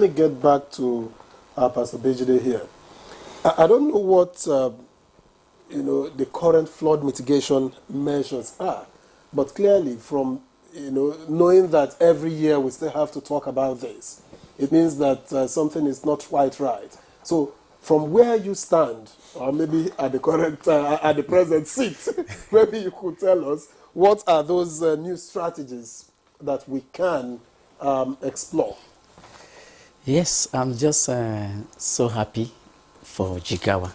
Let me get back to Pastor Bejide here. I don't know what the current flood mitigation measures are, but clearly from knowing that every year we still have to talk about this, it means that something is not quite right. So from where you stand, or maybe at the present seat, maybe you could tell us what are those new strategies that we can explore. Yes, I'm just so happy for Jigawa,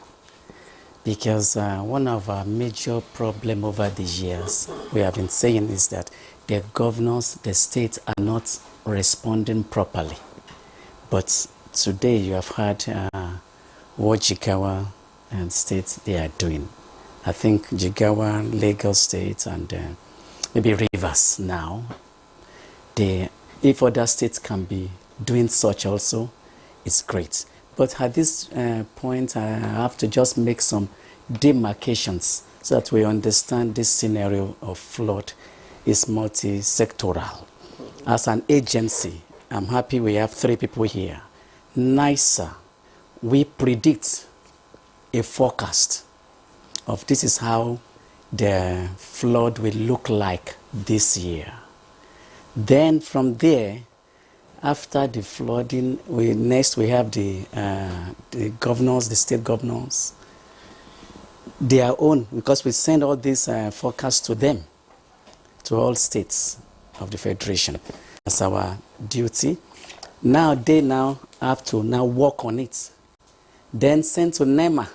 because one of our major problems over the years we have been saying is that the governors, the states are not responding properly. But today you have heard what Jigawa and states they are doing. I think Jigawa, Lagos State, and maybe Rivers now. If other states can be doing such also, it's great. But at this point, I have to just make some demarcations so that we understand this scenario of flood is multi-sectoral. As an agency, I'm happy we have 3 people here. NISA, we predict a forecast of this is how the flood will look like this year. Then from there, after the flooding, we have the governors, the state governors, their own, because we send all these forecasts to them, to all states of the Federation. That's our duty. Now they have to work on it. Then send to NEMA.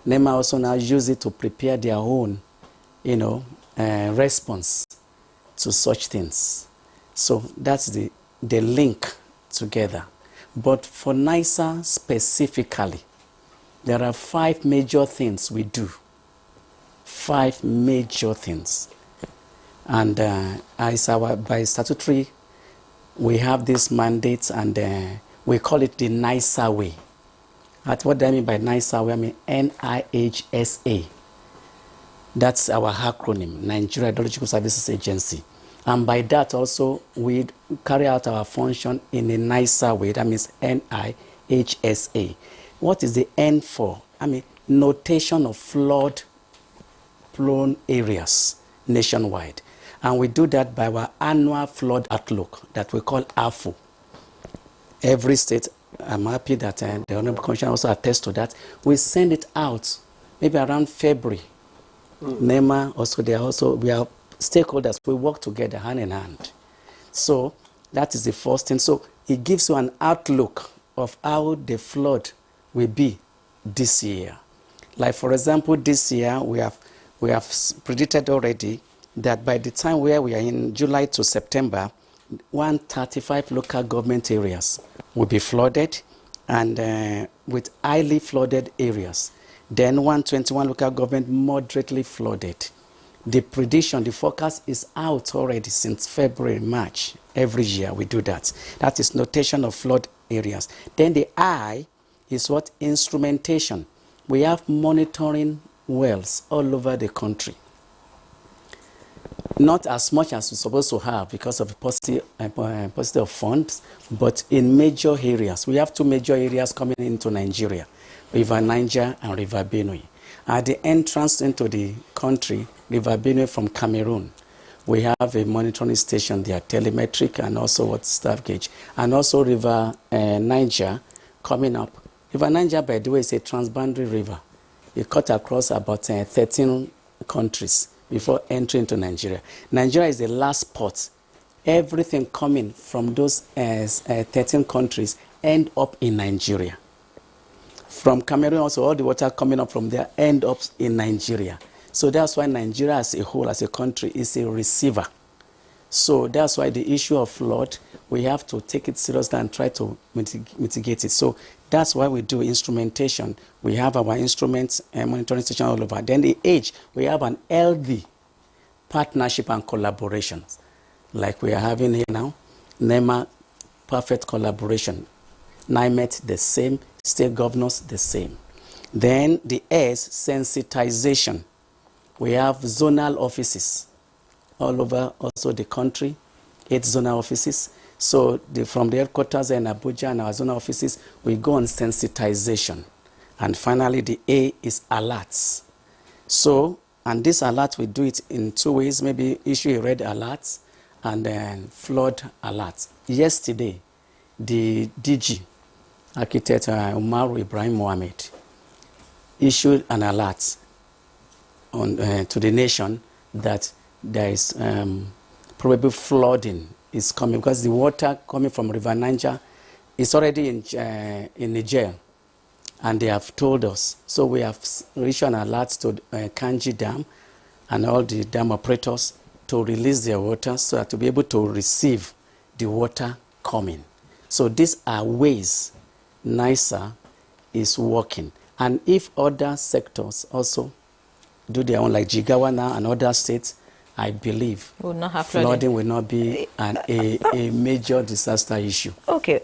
NEMA also now use it to prepare their own, response to such things. So that's the link together. But for NISA specifically, there are 5 major things we do. 5 major things. And by statutory, we have this mandate, and we call it the NISA way. What do I mean by NISA way? I mean NIHSA. That's our acronym, Nigeria Hydrological Services Agency. And by that also, we carry out our function in a NISA way. That means NIHSA. What is the N for? I mean, notation of flood-prone areas nationwide. And we do that by our annual flood outlook that we call AFO. Every state, I'm happy that the Honorable Commissioner also attests to that. We send it out maybe around February. NEMA also, we are stakeholders. We work together hand in hand. So that is the first thing. So it gives you an outlook of how the flood will be this year. Like for example, this year we have predicted already that by the time where we are in July to September, 135 local government areas will be flooded, and with highly flooded areas. Then 121 local government moderately flooded. The prediction, the forecast is out already since February, March. Every year we do that. That is notation of flood areas. Then the I is what? Instrumentation. We have monitoring wells all over the country. Not as much as we're supposed to have because of the paucity of funds, but in major areas. We have 2 major areas coming into Nigeria, River Niger and River Benue. At the entrance into the country, River Benue from Cameroon, we have a monitoring station there, telemetric and also what staff gauge. And also River Niger coming up. River Niger, by the way, is a transboundary river. It cut across about 13 countries before entering into Nigeria. Nigeria is the last port. Everything coming from those 13 countries end up in Nigeria. From Cameroon also, all the water coming up from there end up in Nigeria. So that's why Nigeria as a whole, as a country, is a receiver. So that's why the issue of flood, we have to take it seriously and try to mitigate it. So that's why we do instrumentation. We have our instruments and monitoring station all over. Then the age, we have an LD, partnership and collaborations, like we are having here now. NEMA, perfect collaboration. NIMET, the same. State governors, the same. Then the S, sensitization. We have zonal offices all over also the country, 8 zonal offices. So from the headquarters in Abuja and our zonal offices, we go on sensitization. And finally, the A is alerts. So, and this alert, we do it in 2 ways, maybe issue a red alert and then flood alert. Yesterday, the DG, Architect Umaru Ibrahim Mohammed, issued an alert to the nation that there is probable flooding is coming because the water coming from River Niger is already in Niger, and they have told us. So we have issued an alert to Kanji Dam and all the dam operators to release their water so that to be able to receive the water coming. So these are ways NISA is working. And if other sectors also do their own, like Jigawa now and other states, I believe will not have flooding will not be a major disaster issue. Okay.